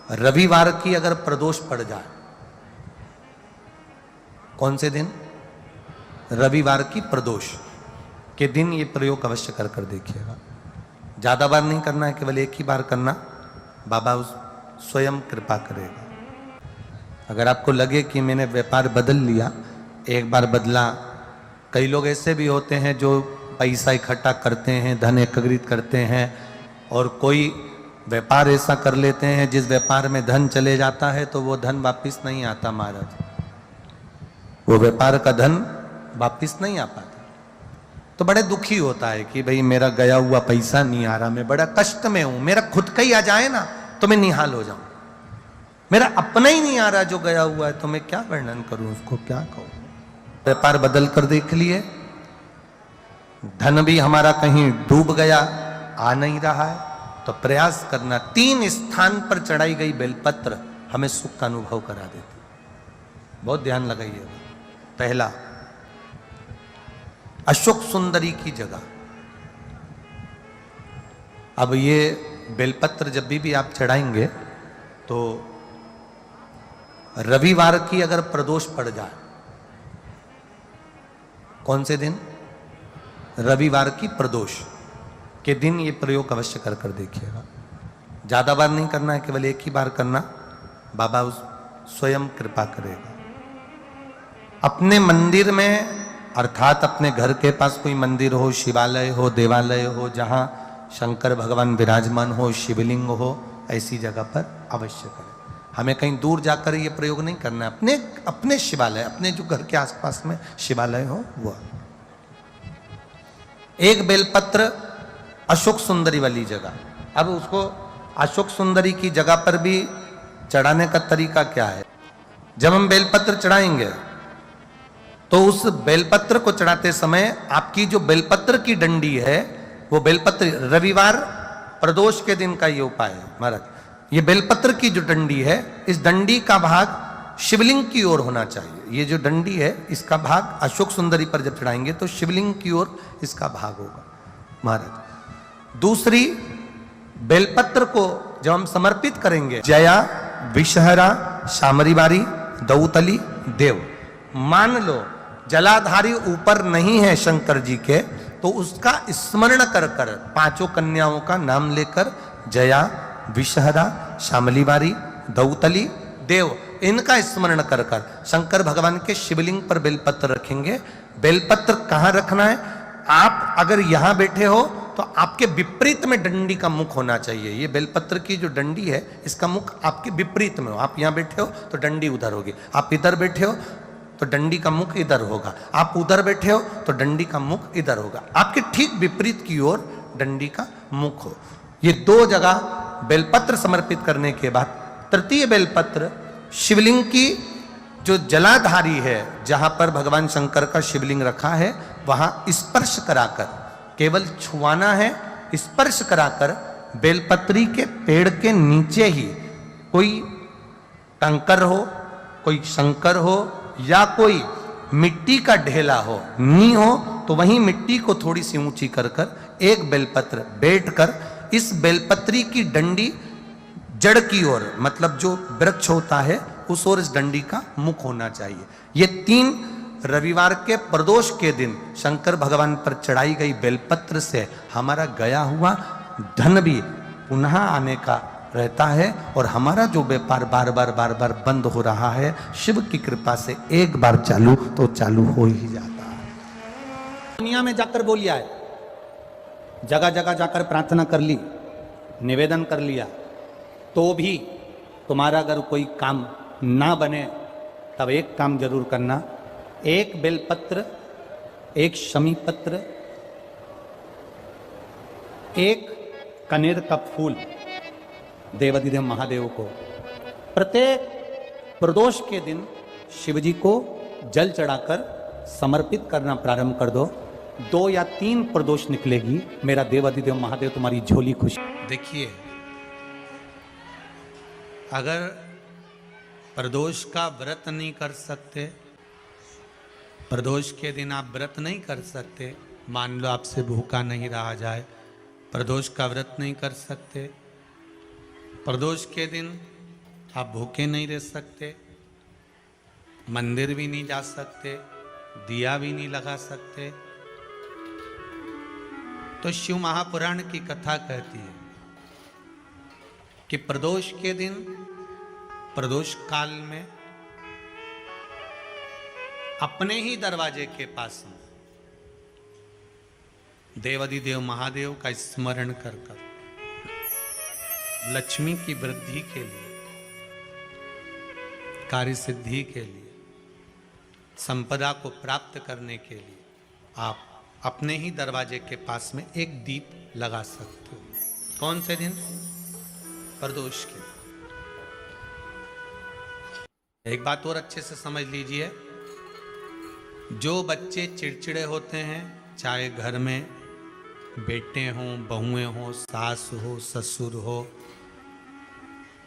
रविवार की अगर प्रदोष पड़ जाए, कौन से दिन? रविवार की प्रदोष के दिन ये प्रयोग अवश्य कर कर देखिएगा। ज्यादा बार नहीं करना है, केवल एक ही बार करना, बाबा उस स्वयं कृपा करेगा। अगर आपको लगे कि मैंने व्यापार बदल लिया, एक बार बदला, कई लोग ऐसे भी होते हैं जो पैसा इकट्ठा करते हैं, धन एकत्रित करते हैं, और कोई व्यापार ऐसा कर लेते हैं जिस व्यापार में धन चले जाता है तो वो धन वापिस नहीं आता महाराज, वो व्यापार का धन वापिस नहीं आ पाता। तो बड़े दुखी होता है कि भाई मेरा गया हुआ पैसा नहीं आ रहा, मैं बड़ा कष्ट में हूं, मेरा खुद का ही आ जाए ना तो मैं निहाल हो जाऊं, मेरा अपना ही नहीं आ रहा जो गया हुआ है, तो मैं क्या वर्णन करूं, उसको क्या कहूं। व्यापार बदल कर देख लिए, धन भी हमारा कहीं डूब गया, आ नहीं रहा है, तो प्रयास करना। 3 स्थान पर चढ़ाई गई बेलपत्र हमें सुख का अनुभव करा देती, बहुत ध्यान लगाइएगा। पहला, अशोक सुंदरी की जगह। अब ये बेलपत्र जब भी आप चढ़ाएंगे तो रविवार की अगर प्रदोष पड़ जाए, कौन से दिन? रविवार की प्रदोष के दिन ये प्रयोग अवश्य कर कर देखिएगा। ज्यादा बार नहीं करना है, केवल एक ही बार करना, बाबा उस स्वयं कृपा करेगा। अपने मंदिर में, अर्थात अपने घर के पास कोई मंदिर हो, शिवालय हो, देवालय हो, जहां शंकर भगवान विराजमान हो, शिवलिंग हो, ऐसी जगह पर अवश्य करें। हमें कहीं दूर जाकर ये प्रयोग नहीं करना है, अपने अपने शिवालय, अपने जो घर के आसपास में शिवालय हो वो। एक बेलपत्र अशोक सुंदरी वाली जगह। अब उसको अशोक सुंदरी की जगह पर भी चढ़ाने का तरीका क्या है? जब हम बेलपत्र चढ़ाएंगे तो उस बेलपत्र को चढ़ाते समय आपकी जो बेलपत्र की डंडी है, वो बेलपत्र, रविवार प्रदोष के दिन का ये उपाय है महाराज, ये बेलपत्र की जो डंडी है, इस डंडी का भाग शिवलिंग की ओर होना चाहिए। ये जो डंडी है, इसका भाग अशोक सुंदरी पर जब चढ़ाएंगे तो शिवलिंग की ओर इसका भाग होगा महाराज। दूसरी, बेलपत्र को जब हम समर्पित करेंगे, जया, विषहरा, शामरीवारी, दौतली, देव, मान लो जलाधारी ऊपर नहीं है शंकर जी के, तो उसका स्मरण कर कर, 5 कन्याओं का नाम लेकर, जया, विषहरा, शामलीवारी, दौतली, देव, इनका स्मरण कर कर शंकर भगवान के शिवलिंग पर बेलपत्र रखेंगे। बेलपत्र कहां रखना है? आप अगर यहां बैठे हो तो आपके विपरीत में डंडी का मुख होना चाहिए। ये बेलपत्र की जो डंडी है, इसका मुख आपके विपरीत में हो। आप यहां बैठे हो तो डंडी उधर होगी, आप इधर बैठे हो तो डंडी का मुख इधर होगा, आप उधर बैठे हो तो डंडी का मुख इधर होगा, आपके ठीक विपरीत की ओर डंडी का मुख हो। ये 2 जगह बेलपत्र समर्पित करने के बाद, तृतीय बेलपत्र शिवलिंग की जो जलाधारी है, जहां पर भगवान शंकर का शिवलिंग रखा है, वहां स्पर्श कराकर, केवल छुआना है, स्पर्श कराकर बेलपत्री के पेड़ के नीचे ही कोई कंकर हो, कोई शंकर हो, या कोई मिट्टी का ढेला हो, नी हो, तो वहीं मिट्टी को थोड़ी सी ऊंची कर कर एक बेलपत्र बैठकर इस बेलपत्री की डंडी जड़ की ओर, मतलब जो वृक्ष होता है उस ओर इस डंडी का मुख होना चाहिए। ये 3 रविवार के प्रदोष के दिन शंकर भगवान पर चढ़ाई गई बेलपत्र से हमारा गया हुआ धन भी पुनः आने का रहता है, और हमारा जो व्यापार बार बार बंद हो रहा है, शिव की कृपा से एक बार चालू तो चालू हो ही जाता है। दुनिया में जाकर बोलिया है, जगह जगह जाकर प्रार्थना कर ली, निवेदन कर लिया, तो भी तुम्हारा अगर कोई काम ना बने, तब एक काम जरूर करना, एक बेलपत्र, एक शमी पत्र, एक कनेर का फूल देवाधिदेव महादेव को प्रत्येक प्रदोष के दिन शिवजी को जल चढ़ाकर समर्पित करना प्रारंभ कर दो। 2 या 3 प्रदोष निकलेगी, मेरा देवाधिदेव महादेव तुम्हारी झोली खुशी। देखिए, अगर प्रदोष का व्रत नहीं कर सकते, प्रदोष के दिन आप व्रत नहीं कर सकते, मान लो आपसे भूखा नहीं रहा जाए, प्रदोष का व्रत नहीं कर सकते, प्रदोष के दिन आप भूखे नहीं रह सकते, मंदिर भी नहीं जा सकते, दिया भी नहीं लगा सकते। तो शिव महापुराण की कथा कहती है कि प्रदोष के दिन, प्रदोष काल में अपने ही दरवाजे के पास में देवाधिदेव महादेव का स्मरण कर कर लक्ष्मी की वृद्धि के लिए, कार्य सिद्धि के लिए, संपदा को प्राप्त करने के लिए आप अपने ही दरवाजे के पास में एक दीप लगा सकते हो। कौन से दिन? प्रदोष के। एक बात और अच्छे से समझ लीजिए, जो बच्चे चिड़चिड़े होते हैं, चाहे घर में बेटे हों, बहुएं हों, सास हो, ससुर हो,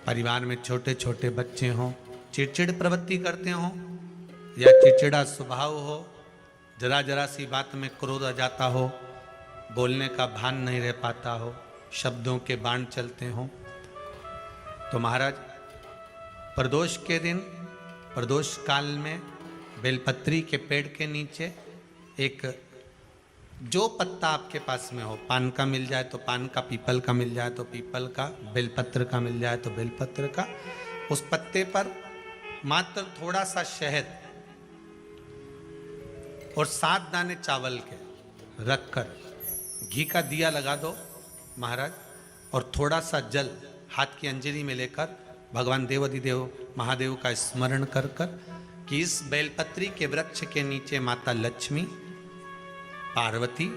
परिवार में छोटे छोटे बच्चे हों, चिड़चिड़ प्रवृत्ति करते हों या चिड़चिड़ा स्वभाव हो, जरा जरा सी बात में क्रोध आ जाता हो, बोलने का भान नहीं रह पाता हो, शब्दों के बाण चलते हों, तो महाराज प्रदोष के दिन, प्रदोष काल में बेलपत्री के पेड़ के नीचे एक, जो पत्ता आपके पास में हो, पान का मिल जाए तो पान का, पीपल का मिल जाए तो पीपल का, बेलपत्र का मिल जाए तो बेलपत्र का, उस पत्ते पर मात्र थोड़ा सा शहद और 7 दाने चावल के रखकर घी का दिया लगा दो महाराज, और थोड़ा सा जल हाथ की अंजलि में लेकर भगवान देवाधिदेव महादेव का स्मरण कर कर कि इस बेलपत्री के वृक्ष के नीचे माता लक्ष्मी, पार्वती,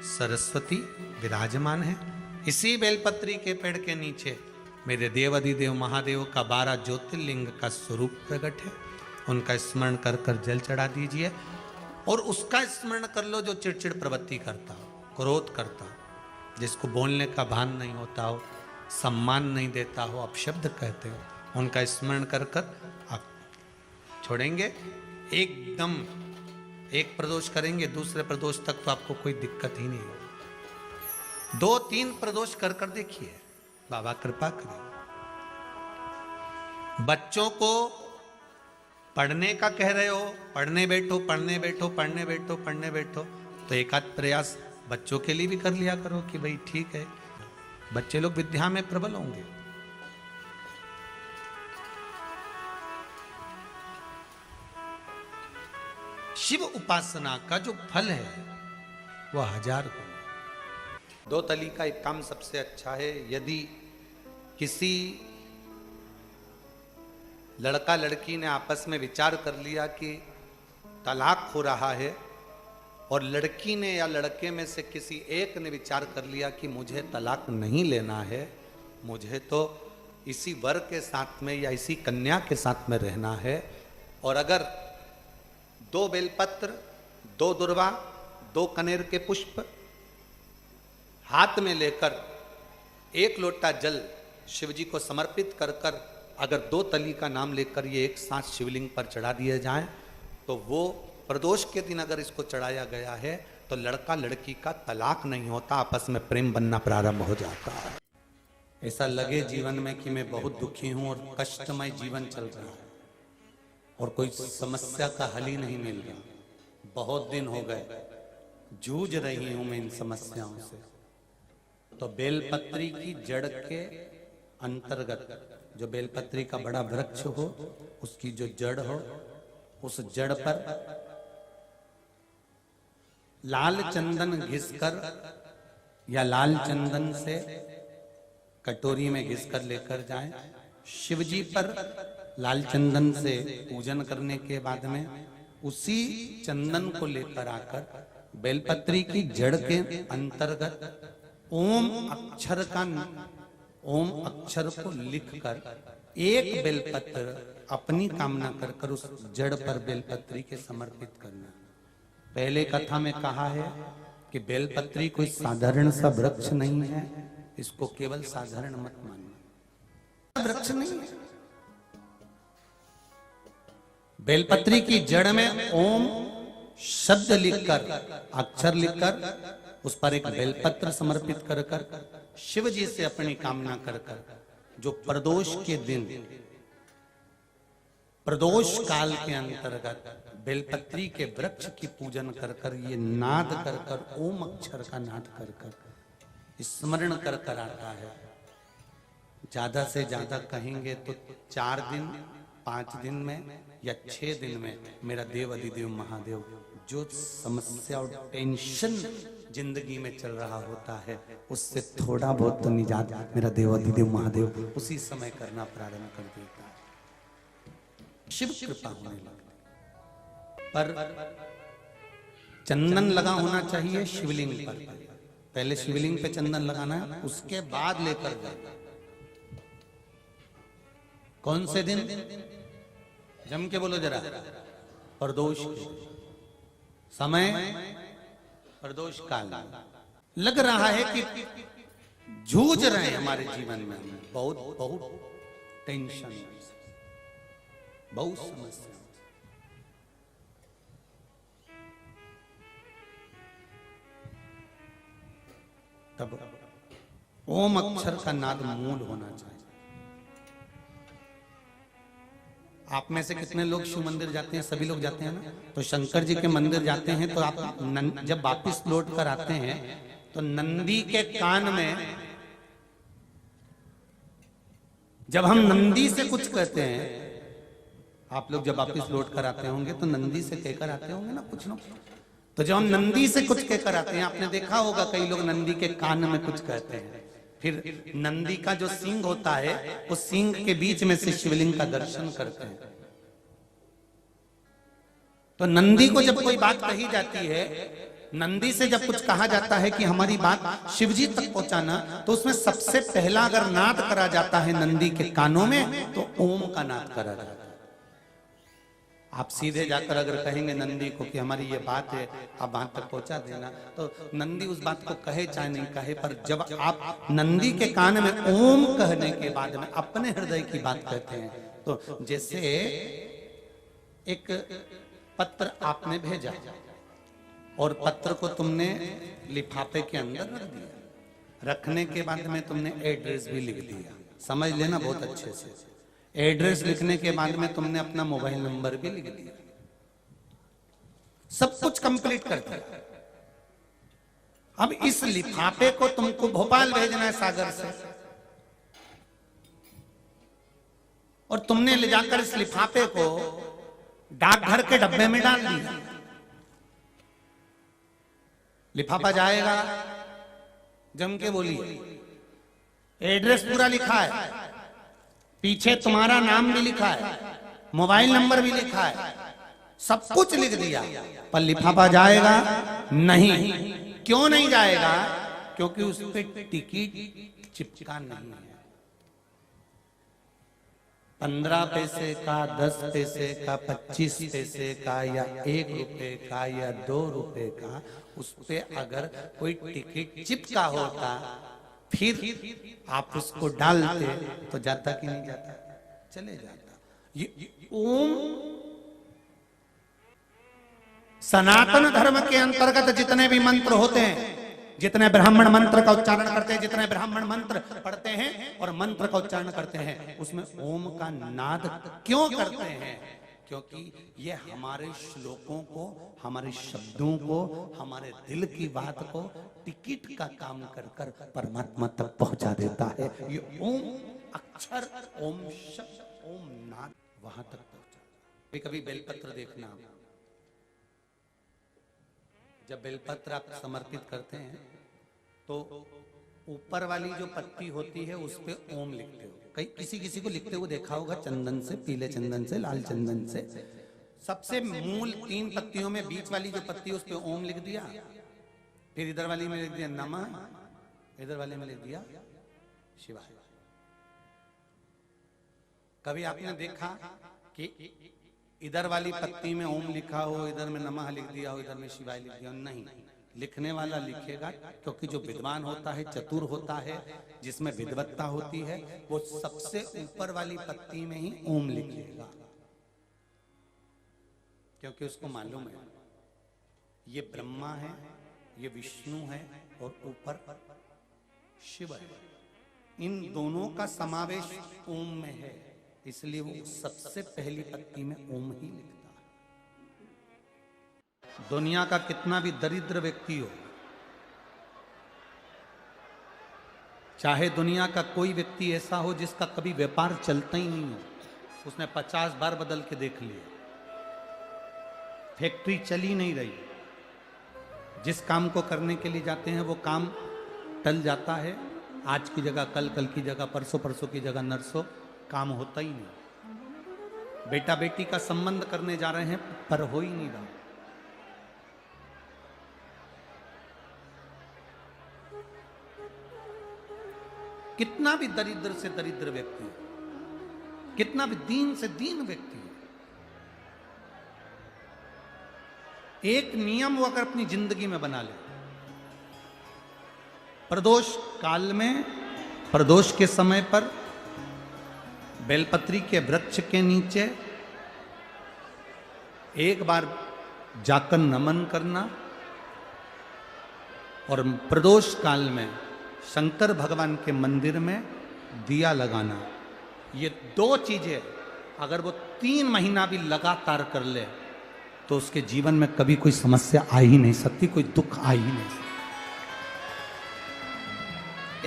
सरस्वती विराजमान है। इसी बेलपत्री के पेड़ के नीचे मेरे देवाधिदेव महादेव का 12 ज्योतिर्लिंग का स्वरूप प्रकट है। उनका स्मरण कर कर जल चढ़ा दीजिए और उसका स्मरण कर लो जो चिड़चिड़ प्रवृत्ति करता हो, क्रोध करता हो, जिसको बोलने का भान नहीं होता हो, सम्मान नहीं देता हो, अपशब्द कहते हो, उनका स्मरण कर कर आप छोड़ेंगे। एकदम एक प्रदोष करेंगे, दूसरे प्रदोष तक तो आपको कोई दिक्कत ही नहीं होगी। 2-3 प्रदोष कर कर देखिए, बाबा कृपा करें। बच्चों को पढ़ने का कह रहे हो, पढ़ने बैठो, पढ़ने बैठो, पढ़ने बैठो, पढ़ने बैठो, तो एक आध प्रयास बच्चों के लिए भी कर लिया करो कि भाई ठीक है, बच्चे लोग विद्या में प्रबल होंगे। शिव उपासना का जो फल है वह 1000 गुना। 2 तली का एक काम सबसे अच्छा है। यदि किसी लड़का लड़की ने आपस में विचार कर लिया कि तलाक हो रहा है, और लड़की ने या लड़के में से किसी एक ने विचार कर लिया कि मुझे तलाक नहीं लेना है, मुझे तो इसी वर के साथ में या इसी कन्या के साथ में रहना है, और अगर 2 बेलपत्र, 2 दुर्वा, 2 कनेर के पुष्प हाथ में लेकर 1 लोटा जल शिव जी को समर्पित कर कर अगर 2 तली का नाम लेकर ये एक साथ शिवलिंग पर चढ़ा दिए जाएं, तो वो प्रदोष के दिन अगर इसको चढ़ाया गया है तो लड़का लड़की का तलाक नहीं होता, आपस में प्रेम बनना प्रारंभ हो जाता है। ऐसा लगे जीवन में कि मैं बहुत दुखी हूं और कष्टमय जीवन चल रहा है और कोई समस्या का हल ही नहीं मिल रहा, बहुत दिन हो गए जूझ रही हूं मैं इन समस्याओं से, तो बेलपत्री की जड़ के अंतर्गत, जो बेलपत्री का बड़ा वृक्ष हो उसकी जो जड़ हो, उस जड़ पर लाल चंदन घिसकर या लाल चंदन से कटोरी में घिसकर लेकर जाएं। शिवजी पर लाल चंदन से पूजन करने के बाद में उसी चंदन को लेकर आकर बेलपत्री की जड़ के अंतर्गत ओम अक्षर को लिखकर एक बेलपत्र अपनी कामना कर कर उस जड़ पर बेलपत्री के समर्पित करना। पहले कथा में कहा है कि बेलपत्री कोई साधारण सा वृक्ष नहीं है, इसको केवल साधारण मत मानना, वृक्ष नहीं है। बेलपत्री की जड़ में ओम शब्द लिखकर, अक्षर लिखकर उस पर एक बेलपत्र समर्पित कर कर शिव जी से अपनी कामना कर कर जो प्रदोष के दिन प्रदोष काल के अंतर्गत बेलपत्री के वृक्ष की पूजन कर कर, ये नाद कर कर, ओम अक्षर का नाद कर कर स्मरण कर कर आता है। ज्यादा से ज्यादा कहेंगे तो 4 दिन 5 दिन में या 6 दिन में मेरा देव अधिदेव महादेव जो समस्या और टेंशन जिंदगी में चल रहा होता है उससे थोड़ा बहुत तो निजात मेरा देव अधिदेव महादेव उसी समय करना प्रारंभ कर देता है। शिव कृपा होने लगती। पर चंदन लगा होना चाहिए शिवलिंग पर। पहले शिवलिंग पे चंदन लगाना है, उसके बाद लेकर जाना। कौन से दिन? जम के बोलो जरा। प्रदोष समय, प्रदोष काल। लग रहा है कि जूझ रहे हैं हमारे जीवन में, बहुत बहुत टेंशन, बहुत समस्या। तब ओम अक्षर का नाद मूल होना चाहिए। आप में से कितने लोग शिव मंदिर जाते हैं? सभी लोग जाते हैं ना। तो शंकर जी के मंदिर जाते हैं तो आप जब वापिस लौट कर आते हैं तो नंदी के कान में, जब हम नंदी से कुछ कहते हैं, आप लोग जब वापिस लौट कर आते होंगे तो नंदी से कहकर आते होंगे ना कुछ ना। तो जब हम नंदी से कुछ कहकर आते हैं, आपने देखा होगा कई लोग नंदी के कान में कुछ कहते हैं। फिर नंदी का जो सींग होता है उस सींग के बीच में से शिवलिंग का दर्शन करते हैं। तो नंदी को जब कोई बात कही जाती है, नंदी से जब कुछ कहा जाता है कि हमारी बात शिवजी तक पहुंचाना, तो उसमें सबसे पहला अगर नाद करा जाता है नंदी के कानों में तो ओम का नाद करा जाता है। आप सीधे जाकर अगर कहेंगे नंदी को कि हमारी ये बात है, आप वहां तक पहुंचा देना, तो नंदी उस बात को कहे चाहे नहीं कहे, पर जब आप नंदी के कान में ओम कहने के बाद में अपने हृदय की बात कहते हैं, तो जैसे एक पत्र आपने भेजा और पत्र को तुमने लिफाफे के अंदर रख दिया, रखने के बाद में तुमने एड्रेस भी लिख दिया। समझ लेना बहुत अच्छे से। एड्रेस लिखने के बाद में तुमने अपना मोबाइल नंबर भी लिख दिया, सब कुछ कंप्लीट कर दिया। अब इस लिफाफे को तुमको भोपाल भेजना है सागर से, और तुमने ले जाकर इस लिफाफे को डाकघर के डब्बे में डाल दिया। लिफाफा जाएगा, जम के बोलिए, एड्रेस पूरा लिखा है, पीछे तुम्हारा नाम भी लिखा है, मोबाइल नंबर भी लिखा है, सब कुछ लिख दिया, पर लिफाफा जाएगा नहीं। क्यों नहीं जाएगा? क्योंकि उस पे टिकट चिपका नहीं है। 15 पैसे का, 10 पैसे का, 25 पैसे का, या 1 रुपए का, या 2 रुपए का, उस पे अगर कोई टिकट चिपका होता फिर आप उसको डालते तो जाता कि नहीं जाता? चले जाता। ये ओम सनातन धर्म के अंतर्गत जितने भी मंत्र होते हैं, जितने ब्राह्मण मंत्र का उच्चारण करते हैं, जितने ब्राह्मण मंत्र पढ़ते हैं और मंत्र का उच्चारण करते हैं, उसमें ओम का नाद क्यों करते हैं? क्योंकि ये हमारे श्लोकों को, हमारे शब्दों को, हमारे दिल की बात को टिकट का काम कर कर परमात्मा तक पहुंचा देता है। ये ओम अक्षर, ओम शब्द, ओम नाद वहां तक पहुंचा। कभी बेलपत्र देखना, जब बेलपत्र आप समर्पित करते हैं तो ऊपर वाली जो पत्ती होती है उस पे ओम लिखते हो। कई किसी को लिखते हुए देखा होगा, चंदन से, पीले चंदन से, लाल चंदन से। सबसे मूल 3 पत्तियों में बीच वाली जो पत्ती है उस पे ओम लिख दिया, फिर इधर वाली में लिख दिया नमः, इधर वाले में लिख दिया शिवाय। कभी आपने देखा कि इधर वाली पत्ती में ओम लिखा हो, इधर में नमः लिख दिया हो, इधर में शिवाय लिख दिया हो? नहीं, लिखने वाला लिखेगा, क्योंकि जो विद्वान होता है, चतुर होता है, जिसमें विद्वत्ता होती है, वो सबसे ऊपर वाली पत्ती में ही ओम लिखेगा, क्योंकि उसको मालूम है ये ब्रह्मा है, ये विष्णु है और ऊपर शिव है। इन दोनों का समावेश ओम में है, इसलिए वो सबसे पहली पत्ती में ओम ही लिखता है। दुनिया का कितना भी दरिद्र व्यक्ति हो, चाहे दुनिया का कोई व्यक्ति ऐसा हो जिसका कभी व्यापार चलता ही नहीं हो, उसने 50 बार बदल के देख लिया, फैक्ट्री चली नहीं रही, जिस काम को करने के लिए जाते हैं वो काम टल जाता है, आज की जगह कल, कल की जगह परसों, परसों की जगह नरसों, काम होता ही नहीं। बेटा बेटी का संबंध करने जा रहे हैं पर हो ही नहीं रहा। कितना भी दरिद्र से दरिद्र व्यक्ति हो, कितना भी दीन से दीन व्यक्ति हो, एक नियम वो अगर अपनी जिंदगी में बना ले, प्रदोष काल में, प्रदोष के समय पर बेलपत्री के वृक्ष के नीचे एक बार जाकर नमन करना और प्रदोष काल में शंकर भगवान के मंदिर में दिया लगाना, ये 2 चीजें अगर वो 3 महीना भी लगातार कर ले तो उसके जीवन में कभी कोई समस्या आ ही नहीं सकती, कोई दुख आ ही नहीं सकता।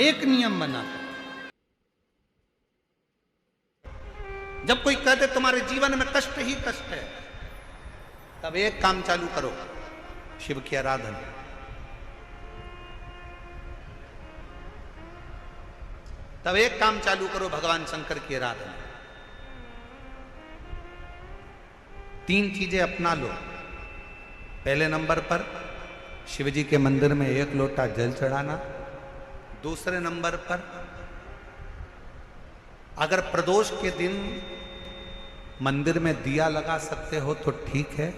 एक नियम बना, जब कोई कहते तुम्हारे जीवन में कष्ट ही कष्ट है, तब एक काम चालू करो, शिव की आराधना। तब एक काम चालू करो, भगवान शंकर की आराधना। 3 चीजें अपना लो। पहले नंबर पर शिव जी के मंदिर में 1 लोटा जल चढ़ाना। दूसरे नंबर पर अगर प्रदोष के दिन मंदिर में दिया लगा सकते हो तो ठीक है,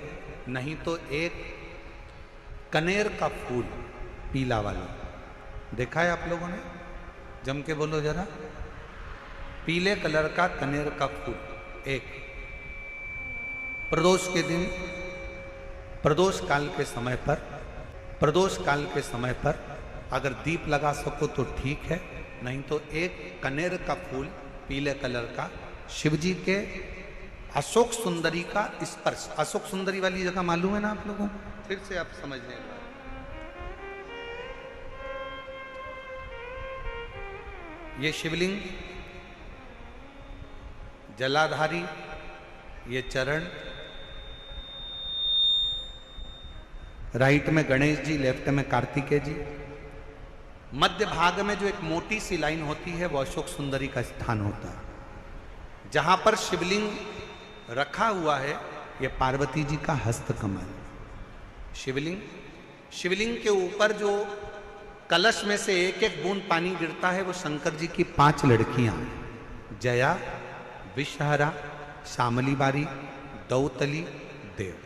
नहीं तो एक कनेर का फूल पीला वाला, देखा है आप लोगों ने? जम के बोलो जरा। पीले कलर का कनेर का फूल एक, प्रदोष के दिन, प्रदोष काल के समय पर, प्रदोष काल के समय पर अगर दीप लगा सको तो ठीक है, नहीं तो एक कनेर का फूल पीले कलर का, शिव जी के अशोक सुंदरी का स्पर्श। अशोक सुंदरी वाली जगह मालूम है ना आप लोगों? फिर से आप समझने का, ये शिवलिंग, जलाधारी, ये चरण, राइट में गणेश जी, लेफ्ट में कार्तिकेय जी, मध्य भाग में जो एक मोटी सी लाइन होती है वो अशोक सुंदरी का स्थान होता है। जहां पर शिवलिंग रखा हुआ है ये पार्वती जी का हस्त कमल। शिवलिंग, शिवलिंग के ऊपर जो कलश में से एक एक बूंद पानी गिरता है वो शंकर जी की 5 लड़कियां, जया, विषहरा, शामली बारी, दौतली, देव।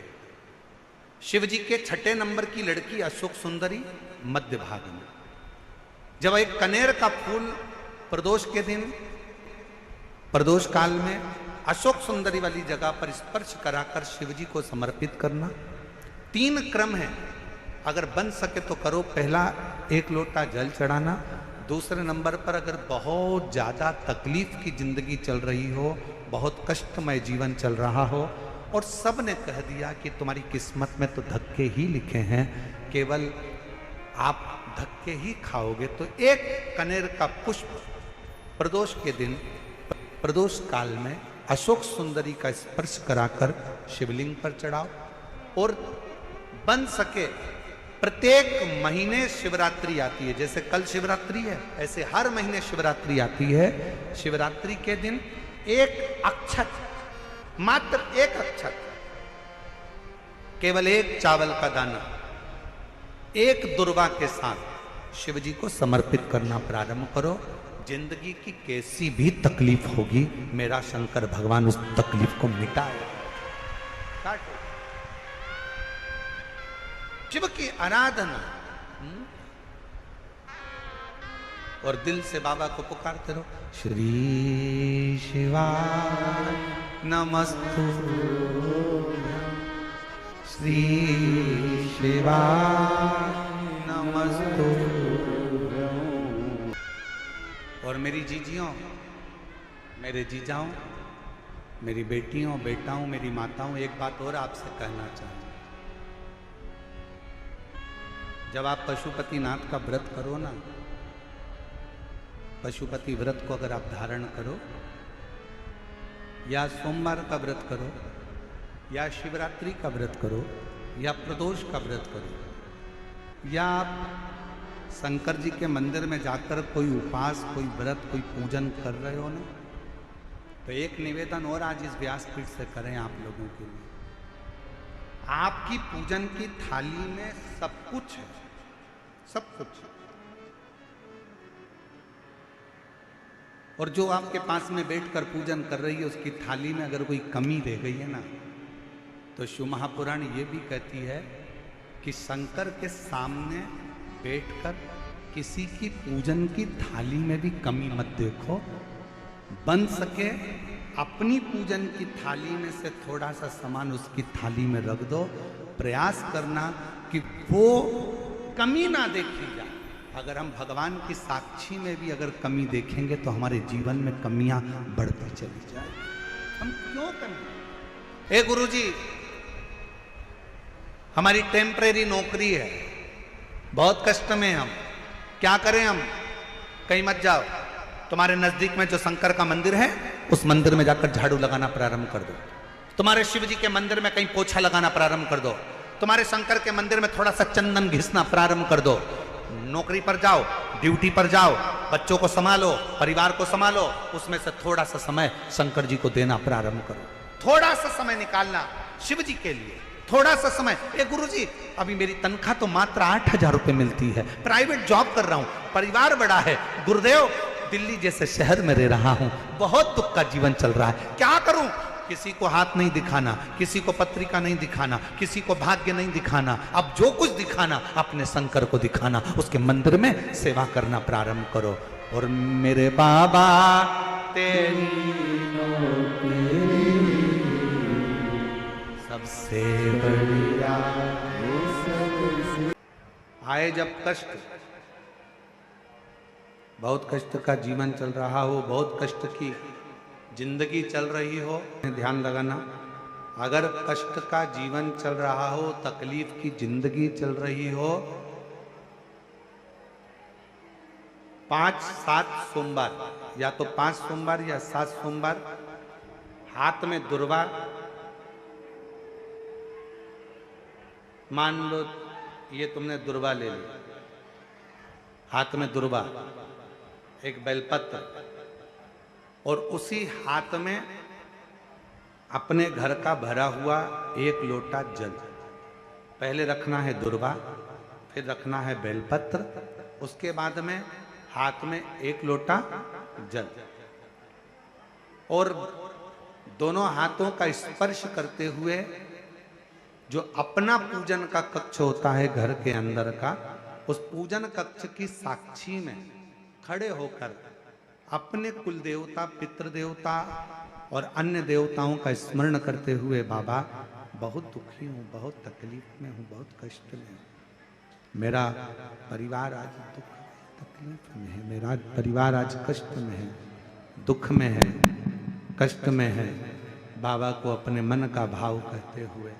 शिव जी के 6ठे नंबर की लड़की अशोक सुंदरी मध्य भाग में। जब एक कनेर का फूल प्रदोष के दिन, प्रदोष काल में अशोक सुंदरी वाली जगह पर स्पर्श कराकर शिव जी को समर्पित करना। 3 क्रम है, अगर बन सके तो करो। पहला 1 लोटा जल चढ़ाना। दूसरे नंबर पर अगर बहुत ज़्यादा तकलीफ की जिंदगी चल रही हो, बहुत कष्टमय जीवन चल रहा हो और सब ने कह दिया कि तुम्हारी किस्मत में तो धक्के ही लिखे हैं, केवल आप धक्के ही खाओगे, तो एक कनेर का पुष्प प्रदोष के दिन, प्रदोष काल में अशोक सुंदरी का स्पर्श कराकर शिवलिंग पर चढ़ाओ। और बन सके प्रत्येक महीने शिवरात्रि आती है, जैसे कल शिवरात्रि है ऐसे हर महीने शिवरात्रि आती है। शिवरात्रि के दिन एक अक्षत, मात्र एक अक्षत, केवल एक चावल का दाना, एक दुर्वा के साथ शिव जी को समर्पित करना प्रारंभ करो। जिंदगी की कैसी भी तकलीफ होगी, मेरा शंकर भगवान उस तकलीफ को मिटाएगा। शिव की आराधना और दिल से बाबा को पुकारते रहो, श्री शिवाय नमस्तु, श्री शिवाय नमस्तु। और मेरी जीजियों, मेरे जीजाओं, मेरी बेटियों, बेटाओं, मेरी माताओं, एक बात और आपसे कहना चाहूँ। जब आप पशुपतिनाथ का व्रत करो ना, पशुपति व्रत को अगर आप धारण करो, या सोमवार का व्रत करो, या शिवरात्रि का व्रत करो, या प्रदोष का व्रत करो, या आप शंकर जी के मंदिर में जाकर कोई उपास, कोई व्रत, कोई पूजन कर रहे हो ना, तो एक निवेदन और आज इस व्यासपीठ से करें आप लोगों के लिए। आपकी पूजन की थाली में सब कुछ है, सब कुछ। और जो आपके पास में बैठकर पूजन कर रही है, उसकी थाली में अगर कोई कमी रह गई है ना, तो शिव महापुराण ये भी कहती है कि शंकर के सामने बैठकर किसी की पूजन की थाली में भी कमी मत देखो। बन सके अपनी पूजन की थाली में से थोड़ा सा सामान उसकी थाली में रख दो। प्रयास करना कि वो कमी ना देखी जाए। अगर हम भगवान की साक्षी में भी अगर कमी देखेंगे तो हमारे जीवन में कमियां बढ़ती चली जाए। हम क्यों कमी? गुरुजी, हमारी टेम्परेरी नौकरी है, बहुत कष्ट में हम, क्या करें हम? कहीं मत जाओ, तुम्हारे नजदीक में जो शंकर का मंदिर है उस मंदिर में जाकर झाड़ू लगाना प्रारंभ कर दो। तुम्हारे शिव जी के मंदिर में कहीं पोछा लगाना प्रारंभ कर दो। तुम्हारे शंकर के मंदिर में थोड़ा सा चंदन घिसना प्रारंभ कर दो। नौकरी पर जाओ, ड्यूटी पर जाओ, बच्चों को संभालो, परिवार को संभालो, उसमें से थोड़ा सा समय शंकर जी को देना प्रारंभ करो। थोड़ा सा समय निकालना शिव जी के लिए, थोड़ा सा समय। गुरुजी, अभी मेरी तनख्वाह तो मात्र 8,000 रुपए मिलती है, प्राइवेट जॉब कर रहा हूं, परिवार बड़ा है, गुरुदेव दिल्ली जैसे शहर में रह रहा हूं, बहुत दुख का जीवन चल रहा है, क्या करूं? किसी को हाथ नहीं दिखाना, किसी को पत्रिका नहीं दिखाना, किसी को भाग्य नहीं दिखाना। अब जो कुछ दिखाना अपने शंकर को दिखाना, उसके मंदिर में सेवा करना प्रारंभ करो। और मेरे बाबा तेरी सबसे बढ़िया। आए जब कष्ट, बहुत कष्ट का जीवन चल रहा हो, बहुत कष्ट की जिंदगी चल रही हो, ध्यान लगाना, अगर कष्ट का जीवन चल रहा हो, तकलीफ की जिंदगी चल रही हो, 5-7 सोमवार, या तो 5 सोमवार या 7 सोमवार, हाथ में दुर्वा, मान लो ये तुमने दुर्वा ले ली, हाथ में दुर्वा, एक बेलपत्र, और उसी हाथ में अपने घर का भरा हुआ 1 लोटा जल। पहले रखना है दुर्वा, फिर रखना है बेलपत्र, उसके बाद में हाथ में 1 लोटा जल, और दोनों हाथों का स्पर्श करते हुए जो अपना पूजन का कक्ष होता है घर के अंदर का, उस पूजन कक्ष की साक्षी में खड़े होकर अपने कुल देवता, पितृ देवता और अन्य देवताओं का स्मरण करते हुए, बाबा बहुत दुखी हूँ, बहुत तकलीफ में हूँ, बहुत कष्ट में हूँ, मेरा परिवार आज दुख तकलीफ में है, मेरा परिवार आज कष्ट में है, दुख में है, कष्ट में है। बाबा को अपने मन का भाव कहते हुए,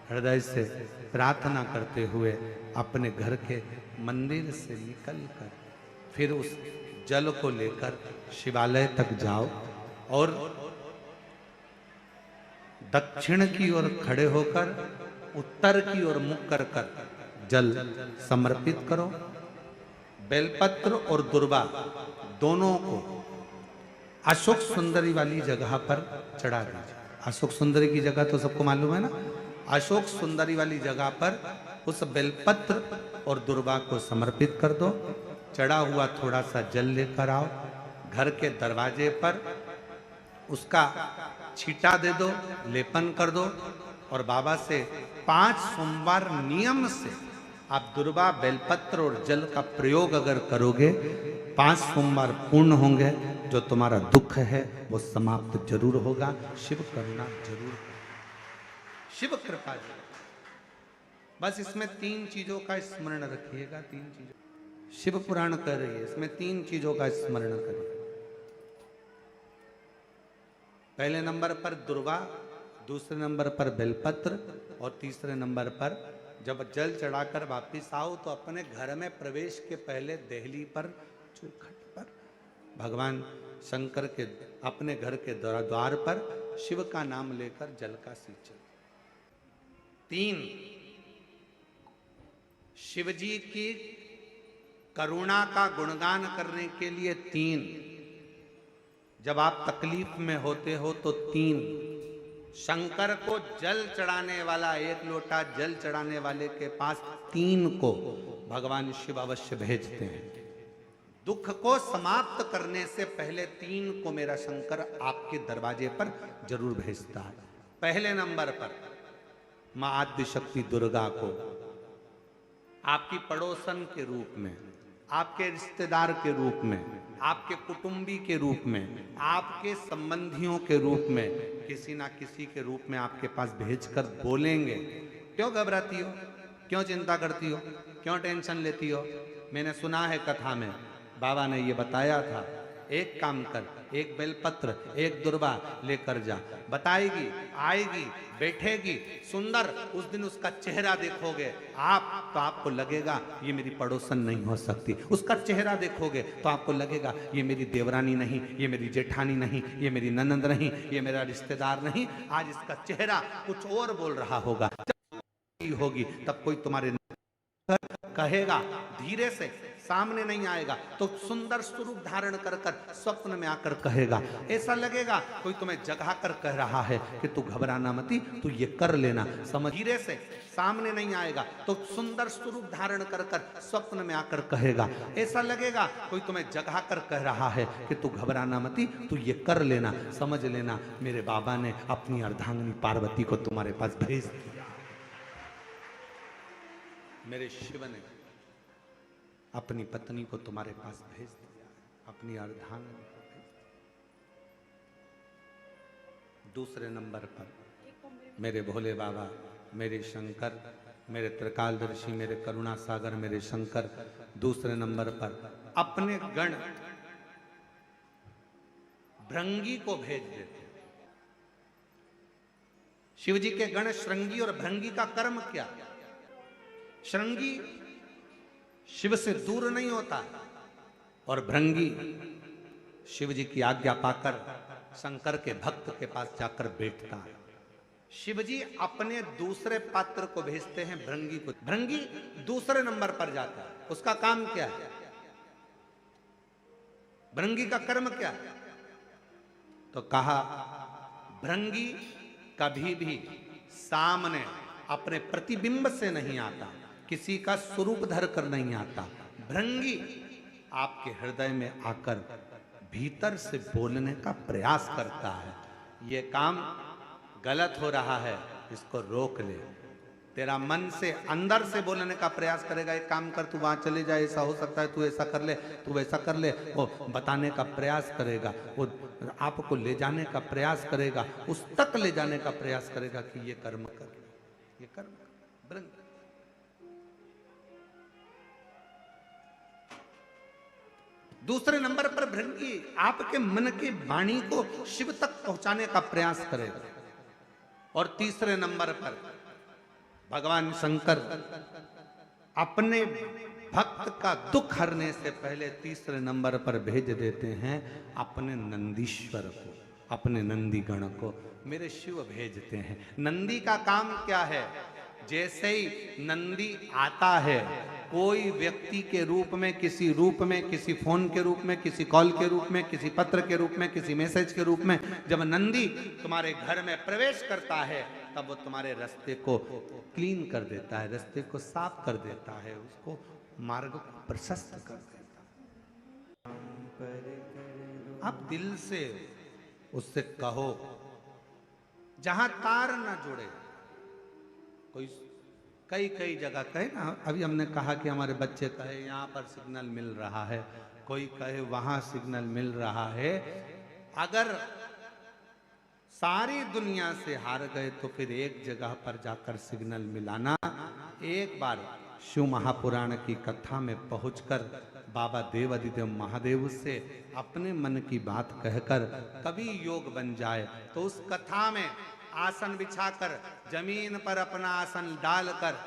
हृदय से प्रार्थना करते हुए अपने घर के मंदिर से निकलकर फिर उस जल को लेकर शिवालय तक जाओ और दक्षिण की ओर खड़े होकर उत्तर की ओर मुख कर कर जल समर्पित करो। बेलपत्र और दुर्वा दोनों को अशोक सुंदरी वाली जगह पर चढ़ा दीजिए। अशोक सुंदरी की जगह तो सबको मालूम है ना। अशोक सुंदरी वाली जगह पर उस बेलपत्र और दुर्वा को समर्पित कर दो। चढ़ा हुआ थोड़ा सा जल लेकर आओ, घर के दरवाजे पर उसका छींटा दे दो, लेपन कर दो और बाबा से 5 सोमवार नियम से आप दुर्वा, बेलपत्र और जल का प्रयोग अगर करोगे, 5 सोमवार पूर्ण होंगे। जो तुम्हारा दुख है वो समाप्त जरूर होगा। शिव करुणा जरूर, शिव कृपा जरूर। बस इसमें 3 चीजों का स्मरण रखिएगा। 3 चीजों शिव पुराण कर रही है, इसमें 3 चीजों का स्मरण करिए। पहले नंबर पर दुर्वा, दूसरे नंबर पर बेलपत्र और तीसरे नंबर पर जब जल चढ़ाकर वापिस आओ तो अपने घर में प्रवेश के पहले देहली पर चौखट पर भगवान शंकर के अपने घर के द्वार पर शिव का नाम लेकर जल का सिंचन। 3 शिवजी की करुणा का गुणगान करने के लिए 3, जब आप तकलीफ में होते हो तो 3, शंकर को जल चढ़ाने वाला 1 लोटा जल चढ़ाने वाले के पास 3 को भगवान शिव अवश्य भेजते हैं। दुख को समाप्त करने से पहले 3 को मेरा शंकर आपके दरवाजे पर जरूर भेजता है। पहले नंबर पर मां आद्य शक्ति दुर्गा को आपकी पड़ोसन के रूप में, आपके रिश्तेदार के रूप में, आपके कुटुंबी के रूप में, आपके संबंधियों के रूप में, किसी ना किसी के रूप में आपके पास भेजकर बोलेंगे, क्यों घबराती हो, क्यों चिंता करती हो, क्यों टेंशन लेती हो। मैंने सुना है कथा में बाबा ने ये बताया था, एक काम कर, एक बेलपत्र, एक दुर्वा लेकर जा, बताएगी, आएगी, बैठेगी, सुंदर, उस दिन उसका चेहरा देखोगे आप तो आपको लगेगा ये मेरी पड़ोसन नहीं हो सकती। उसका चेहरा देखोगे तो आपको लगेगा ये मेरी देवरानी नहीं, ये मेरी जेठानी नहीं, ये मेरी ननंद नहीं, ये मेरा रिश्तेदार नहीं। आज इसका चेहरा कुछ और बोल रहा होगा। जब होगी तब कोई तुम्हारे कहेगा, धीरे से, सामने नहीं आएगा तो सुंदर स्वरूप धारण कर कर स्वप्न में आकर कहेगा। ऐसा लगेगा कोई तुम्हें जगा कर कह रहा है कि तू घबराना मती, तू ये कर लेना, समझ। धीरे से, सामने नहीं आएगा तो सुंदर स्वरूप धारण कर कर स्वप्न में आकर कहेगा। ऐसा लगेगा कोई तुम्हें जगा कर कह रहा है कि तू घबराना मती, तू ये कर लेना, समझ लेना मेरे बाबा ने अपनी अर्धांगिनी पार्वती को तुम्हारे पास भेज दिया। मेरे शिव ने अपनी पत्नी को तुम्हारे पास भेज दिया, अपनी अर्धांगिनी को भेज दिया। दूसरे नंबर पर मेरे भोले बाबा, मेरे शंकर, मेरे त्रिकालदर्शी, मेरे करुणा सागर, मेरे शंकर दूसरे नंबर पर अपने गण भृंगी को भेज देते। शिव जी के गण श्रृंगी और भृंगी का कर्म क्या? श्रृंगी शिव से दूर नहीं होता और भृंगी शिव जी की आज्ञा पाकर शंकर के भक्त के पास जाकर बैठता है। शिव जी अपने दूसरे पात्र को भेजते हैं भृंगी को। भृंगी दूसरे नंबर पर जाता है। उसका काम क्या है? भृंगी का कर्म क्या है? तो कहा भृंगी कभी भी सामने अपने प्रतिबिंब से नहीं आता, किसी का स्वरूप धर कर नहीं आता। भृंगी आपके हृदय में आकर भीतर से बोलने का प्रयास करता है। ये काम गलत हो रहा है, इसको रोक ले। तेरा मन से अंदर से बोलने का प्रयास करेगा, एक काम कर, तू वहां चले जा, ऐसा हो सकता है, तू ऐसा कर ले, तू वैसा कर ले। वो बताने का प्रयास करेगा, वो आपको ले जाने का प्रयास करेगा, उस तक ले जाने का प्रयास करेगा कि ये कर्म कर, ये कर्म कर। भृंगी दूसरे नंबर पर भृंगी आपके मन की वाणी को शिव तक पहुंचाने का प्रयास करेगा। और तीसरे नंबर पर भगवान शंकर अपने भक्त का दुख हरने से पहले तीसरे नंबर पर भेज देते हैं अपने नंदीश्वर को, अपने नंदी गण को मेरे शिव भेजते हैं। नंदी का काम क्या है? जैसे ही नंदी आता है, कोई व्यक्ति के रूप में, किसी रूप में, किसी फोन के रूप में, किसी कॉल के रूप में, किसी पत्र के रूप में, किसी मैसेज के रूप में, जब नंदी तुम्हारे घर में प्रवेश करता है तब वो तुम्हारे रास्ते को क्लीन कर देता है, रास्ते को साफ कर देता है, उसको मार्ग को प्रशस्त कर देता है। आप दिल से उससे कहो, जहां तार ना जुड़े। कोई कई जगह कहे ना, अभी हमने कहा कि हमारे बच्चे कहे यहाँ पर सिग्नल मिल रहा है, कोई कहे वहां सिग्नल मिल रहा है। अगर सारी दुनिया से हार गए तो फिर एक जगह पर जाकर सिग्नल मिलाना। एक बार शिव महापुराण की कथा में पहुंचकर बाबा देव अधिदेव महादेव से अपने मन की बात कहकर कभी योग बन जाए तो उस कथा में आसन बिछाकर जमीन पर अपना आसन डालकर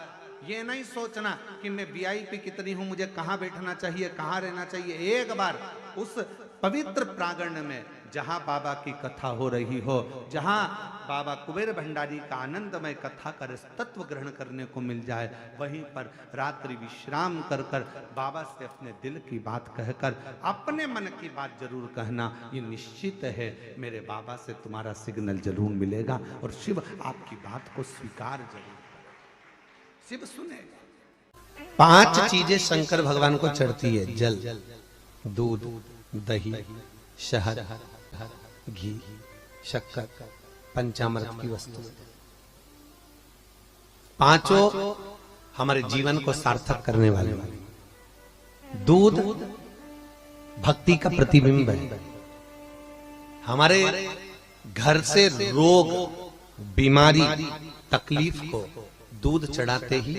ये नहीं सोचना कि मैं वीआईपी कितनी हूं, मुझे कहां बैठना चाहिए, कहां रहना चाहिए। एक बार उस पवित्र प्रांगण में जहां बाबा की कथा हो रही हो, जहां बाबा कुबेर भंडारी का आनंदमय कथा कर तत्व ग्रहण करने को मिल जाए, वहीं पर रात्रि विश्राम कर कर बाबा से अपने दिल की बात कहकर अपने मन की बात जरूर कहना। ये निश्चित है मेरे बाबा से तुम्हारा सिग्नल जरूर मिलेगा और शिव आपकी बात को स्वीकार जरूर, शिव सुनेगा। 5 चीजें शंकर भगवान को चढ़ती है, जल, दूध, दही, शहद, घी, शक्कर, पंचामृत की वस्तु। 5 हमारे जीवन को सार्थक करने वाले। दूध भक्ति का प्रतिबिंब है। हमारे घर से रोग, बीमारी, तकलीफ को दूध चढ़ाते ही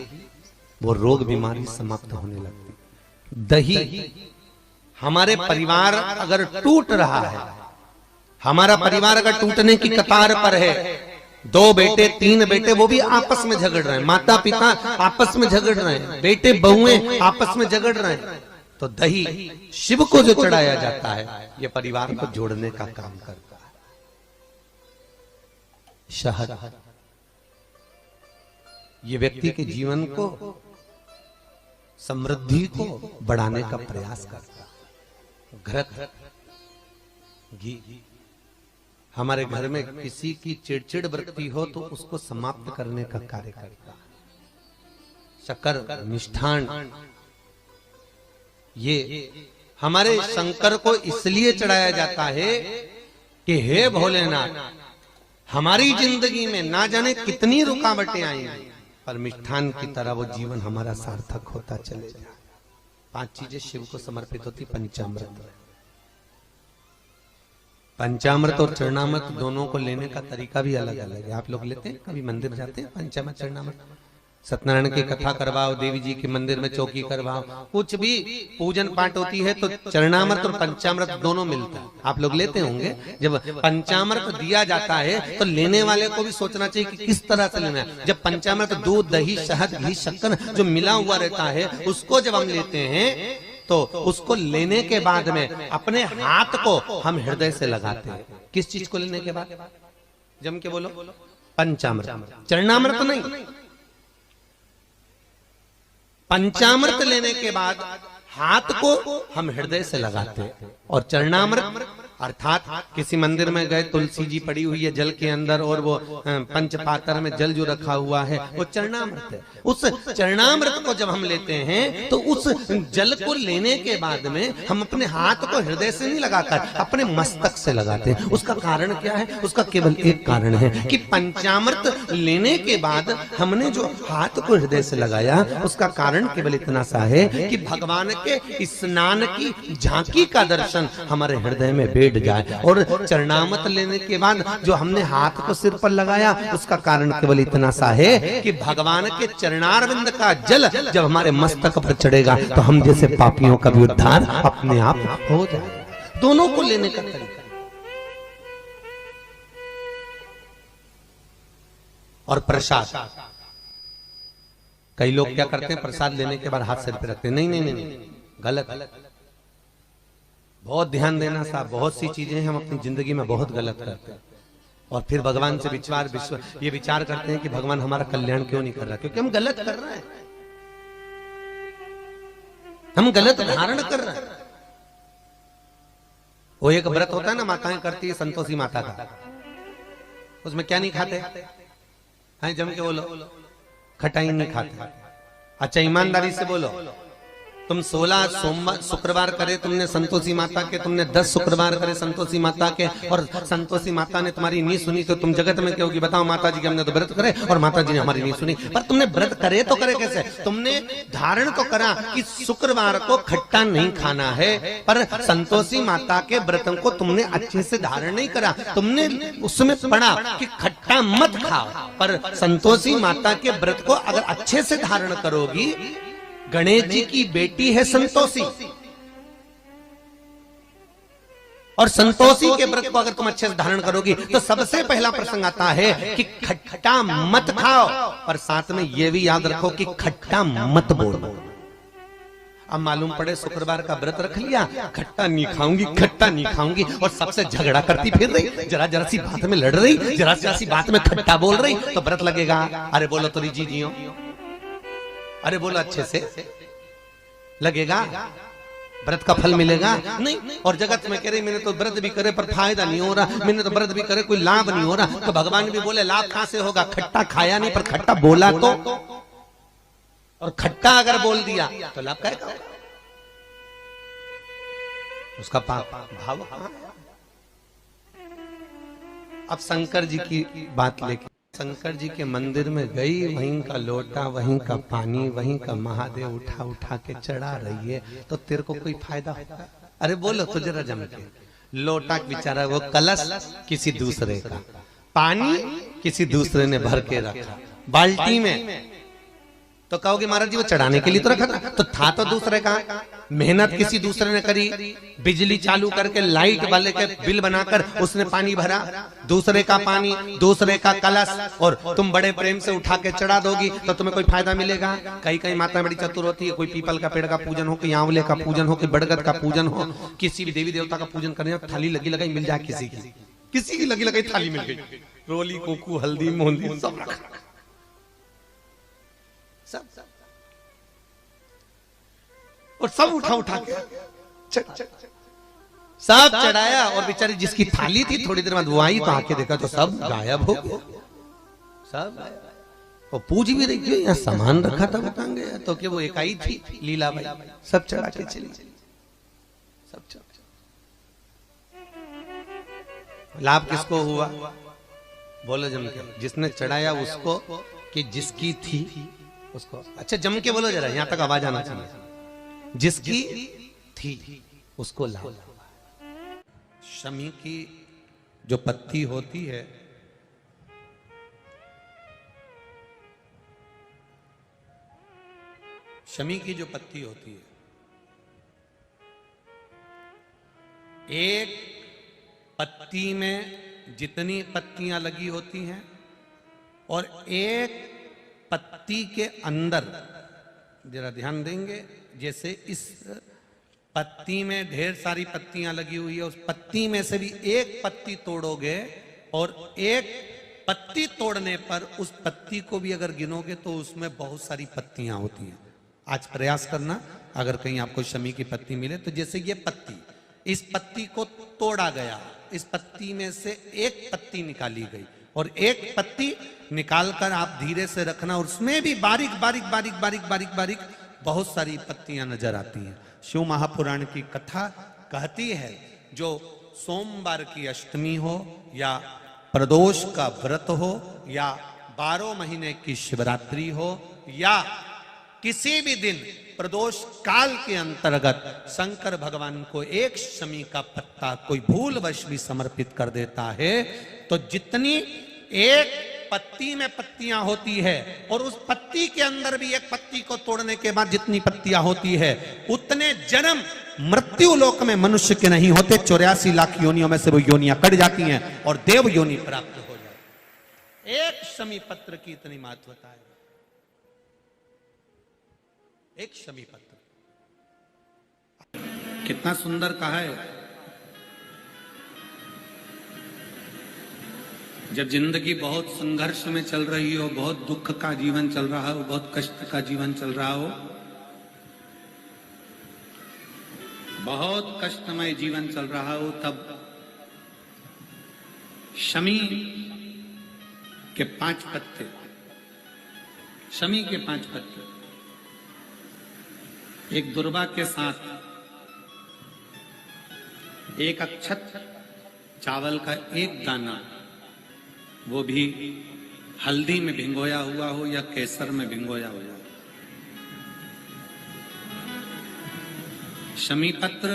वो रोग बीमारी समाप्त होने लगती। दही, हमारे परिवार अगर टूट रहा है, हमारा परिवार अगर टूटने की कतार पर है, 2 बेटे 3 बेटे वो भी आपस में झगड़ रहे हैं, माता पिता आपस में झगड़ रहे हैं, बेटे बहुएं आपस में झगड़ रहे हैं, तो दही शिव को जो चढ़ाया जाता है ये परिवार को जोड़ने का काम करता है। शहद, ये व्यक्ति के जीवन को, समृद्धि को बढ़ाने का प्रयास करता है। घृत, घी, हमारे घर में किसी की चिड़चिड़ वृत्ति हो तो उसको समाप्त करने का कार्य करता है। शक्कर, मिष्ठान, ये हमारे शंकर को इसलिए चढ़ाया जाता है कि हे भोलेनाथ, हमारी जिंदगी में ना जाने कितनी रुकावटें आई पर मिष्ठान की तरह वो जीवन हमारा सार्थक होता चले जाए। 5 चीजें शिव को समर्पित होती। पंचामृत, पंचामृत और चरणामृत दोनों को लेने का तरीका भी अलग अलग है। आप लोग लेते हैं, कभी मंदिर जाते हैं, पंचामृत चरणामृत, सत्यनारायण की कथा करवाओ, देवी जी के मंदिर में चौकी करवाओ, कुछ भी पूजन पाठ होती है तो चरणामृत और पंचामृत दोनों मिलता है। आप लोग लेते होंगे। जब पंचामृत दिया जाता है तो लेने वाले को भी सोचना चाहिए कि किस तरह से लेना है। जब पंचामृत दूध, दही, शहद, घी, शक्कर जो मिला हुआ रहता है उसको जब हम लेते हैं तो उसको लेने के बाद में अपने हाथ को हम हृदय से लगाते हैं। किस चीज को लेने के बाद? जम के बोलो। पंचामृत, चरणामृत नहीं। पंचामृत लेने के बाद हाथ को हम हृदय से लगाते हैं। और चरणामृत अर्थात किसी मंदिर में गए, तुलसी जी पड़ी हुई है जल के अंदर और वो पंचपात्र में जल जो रखा हुआ है वो चरणामृत है। उस चरणामृत को जब हम लेते हैं तो उस जल को लेने के बाद में हम अपने हाथ को हृदय से नहीं लगाकर अपने मस्तक से लगाते हैं। उसका कारण क्या है? उसका केवल एक कारण है कि पंचामृत लेने के बाद हमने जो हाथ को हृदय से लगाया उसका कारण केवल इतना सा है कि भगवान के स्नान की झांकी का दर्शन हमारे हृदय में बैठ जाए। और चरणामृत लेने के बाद जो हमने हाथ को सिर पर लगाया उसका कारण केवल इतना सा है कि भगवान के चरणारविंद का जल जब हमारे मस्तक पर चढ़ेगा तो हम जैसे पापियों का भी उद्धार अपने आप हो जाएगा। दोनों को लेने का तरीका। और प्रसाद, कई लोग क्या करते हैं, प्रसाद लेने के बाद हाथ सिर पे रखते हैं। नहीं नहीं नहीं, गलत। बहुत ध्यान देना साहब। बहुत सी चीजें हम अपनी जिंदगी में बहुत गलत करते हैं और फिर भगवान से ये विचार करते हैं कि भगवान हमारा कल्याण क्यों नहीं कर रहा, क्योंकि हम गलत कर रहे हैं, हम गलत धारण कर रहे हैं। वो एक व्रत होता है ना, माताएं करती है संतोषी माता का, उसमें क्या नहीं खाते हैं? जम के बोलो, खटाई नहीं खाते। अच्छा ईमानदारी से बोलो, तुम 16 सोमवार शुक्रवार करे तुमने संतोषी माता के, तुमने 10 शुक्रवार करे संतोषी माता के, और संतोषी माता ने तुम्हारी नहीं सुनी तो तुम जगत में कहोगी बताओ माता जी के हमने तो व्रत करे और माता जी ने हमारी नहीं सुनी। पर तुमने व्रत करे तो करे कैसे? तुमने धारण तो करा कि शुक्रवार को खट्टा नहीं खाना है, पर संतोषी माता के व्रत को तुमने अच्छे से धारण नहीं करा। तुमने उसमें पढ़ा कि खट्टा मत खाओ, पर संतोषी माता के व्रत को अगर अच्छे से धारण करोगी, गणेश जी की बेटी है संतोषी, और संतोषी के व्रत को अगर तुम अच्छे से धारण करोगी तो सबसे पहला प्रसंग आता है कि खट्टा मत खाओ, और साथ में यह भी याद रखो कि खट्टा मत बोलो। अब मालूम पड़े शुक्रवार का व्रत रख लिया, खट्टा नहीं खाऊंगी, खट्टा नहीं खाऊंगी, और सबसे झगड़ा करती फिर रही, जरा जरा सी बात में लड़ रही, जरा जरा सी बात में खट्टा बोल रही, तो व्रत लगेगा? अरे बोलो तो जी जियो, अरे बोलो अच्छे से, लगेगा? व्रत का फल मिलेगा? नहीं। और जगत में कह रही मैंने तो व्रत भी करे पर फायदा नहीं हो रहा, मैंने तो व्रत भी करे कोई लाभ नहीं हो रहा, तो भगवान भी बोले लाभ कहां से होगा? खट्टा खाया नहीं पर खट्टा बोला तो, और खट्टा अगर बोल दिया तो लाभ क्या होगा? उसका पाप भाव। अब शंकर जी की बात लेके, शंकर जी के मंदिर में गई, वहीं का लोटा, वहीं का पानी, वहीं का महादेव उठा उठा के चढ़ा रही है, तो तेरे को कोई फायदा होगा? अरे बोलो तो जरा जम के। लोटा बेचारा वो कलश किसी दूसरे का, पानी किसी दूसरे ने भर के रखा बाल्टी में, तो कहोगे महाराज जी वो चढ़ाने के लिए तो रखा था, तो था तो दूसरे का, मेहनत किसी दूसरे ने करी, बिजली चालू करके लाइट वाले के बिल बनाकर उसने पानी भरा, दूसरे का पानी, दूसरे का कलश, और तुम बड़े प्रेम से उठा के चढ़ा दोगी तो तुम्हें कोई फायदा मिलेगा? कई कई माता बड़ी चतुर होती है, कोई पीपल का पेड़ का पूजन हो, कि आंवले का पूजन हो, कि बड़गद का पूजन हो, किसी भी देवी देवता का पूजन करने, थाली लगी लगाई मिल जाए, किसी की लगी लगाई थाली मिल गई, रोली कुकू हल्दी मोहंदी सब रखा, सब और सब उठा उठा के सब चढ़ाया, और बेचारी जिसकी थाली थी थोड़ी देर बाद वो आई तो आके देखा तो सब गायब हो गया, सब गायब। और पूछ भी रही क्यों यहाँ सामान रखा था वो कहां गया, तो क्या वो इकाई थी लीलाबाई, सब चढ़ा के चली, सब चढ़ा। लाभ किसको हुआ? बोलो जम के, जिसने चढ़ाया उसको कि जिसकी थी उसको? अच्छा जम के बोलो जरा, यहां तक आवाज आना चाहिए। जिसकी थी उसको लाभ। शमी की जो पत्ती होती है, शमी की जो पत्ती होती है, एक पत्ती में जितनी पत्तियां लगी होती हैं और एक पत्ती के अंदर, जरा ध्यान देंगे, जैसे इस पत्ती में ढेर सारी पत्तियां लगी हुई है, उस पत्ती में से भी एक पत्ती तोड़ोगे और एक पत्ती तोड़ने पर उस पत्ती को भी अगर गिनोगे तो उसमें बहुत सारी पत्तियां होती हैं। आज प्रयास करना, अगर कहीं आपको शमी की पत्ती मिले तो जैसे ये पत्ती, इस पत्ती को तोड़ा गया, इस पत्ती में से एक पत्ती निकाली गई और एक पत्ती निकालकर आप धीरे से रखना, और उसमें भी बारीक बारीक बारीक बारीक बारीक बारीक बहुत सारी पत्तियां नजर आती हैं। शिव महापुराण की कथा कहती है, जो सोमवार की अष्टमी हो या प्रदोष का व्रत हो या 12 महीने की शिवरात्रि हो या किसी भी दिन प्रदोष काल के अंतर्गत शंकर भगवान को एक शमी का पत्ता कोई भूलवश भी समर्पित कर देता है, तो जितनी एक पत्ती में पत्तियां होती है और उस पत्ती के अंदर भी एक पत्ती को तोड़ने के बाद जितनी पत्तियां होती है, उतने जन्म मृत्यु लोक में मनुष्य के नहीं होते। 84 लाख योनियों में से वो योनियां कट जाती हैं और देव योनि प्राप्त हो जाती। एक शमी पत्र की इतनी महत्वता है, एक शमी पत्र। कितना सुंदर कहा है। जब जिंदगी बहुत संघर्ष में चल रही हो, बहुत दुख का जीवन चल रहा हो, बहुत कष्ट का जीवन चल रहा हो, बहुत कष्टमय जीवन चल रहा हो, तब शमी के 5 पत्ते, शमी के 5 पत्ते, एक दुर्वा के साथ एक अक्षत चावल का एक दाना, वो भी हल्दी में भिंगोया हुआ हो या केसर में भिंगोया हुआ हो, शमी पत्र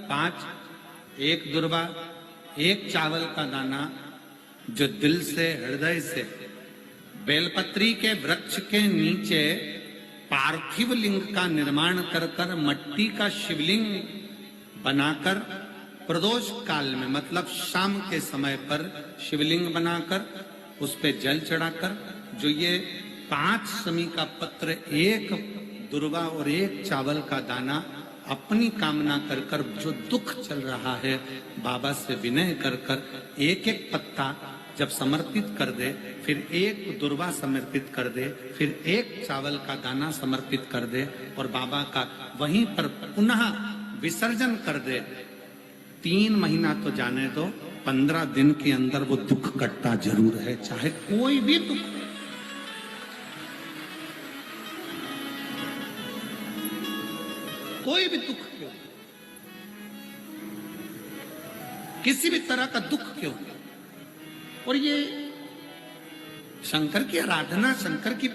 5, एक दुर्वा, एक चावल का दाना, जो दिल से हृदय से बेलपत्री के वृक्ष के नीचे पार्थिव लिंग का निर्माण कर कर मट्टी का शिवलिंग बनाकर प्रदोष काल में मतलब शाम के समय पर शिवलिंग बनाकर उस पे जल चढ़ाकर जो ये 5 समी का पत्र, 1 दुर्वा और 1 चावल का दाना अपनी कामना कर कर जो दुख चल रहा है बाबा से विनय कर कर एक एक पत्ता जब समर्पित कर दे, फिर 1 दुर्वा समर्पित कर दे, फिर 1 चावल का दाना समर्पित कर दे और बाबा का वहीं पर पुनः विसर्जन कर दे, 3 महीना तो जाने दो, 15 दिन के अंदर वो दुख कटता जरूर है, चाहे कोई भी दुख। कोई भी दुख क्यों, किसी भी तरह का दुख क्यों। और ये शंकर की आराधना, शंकर की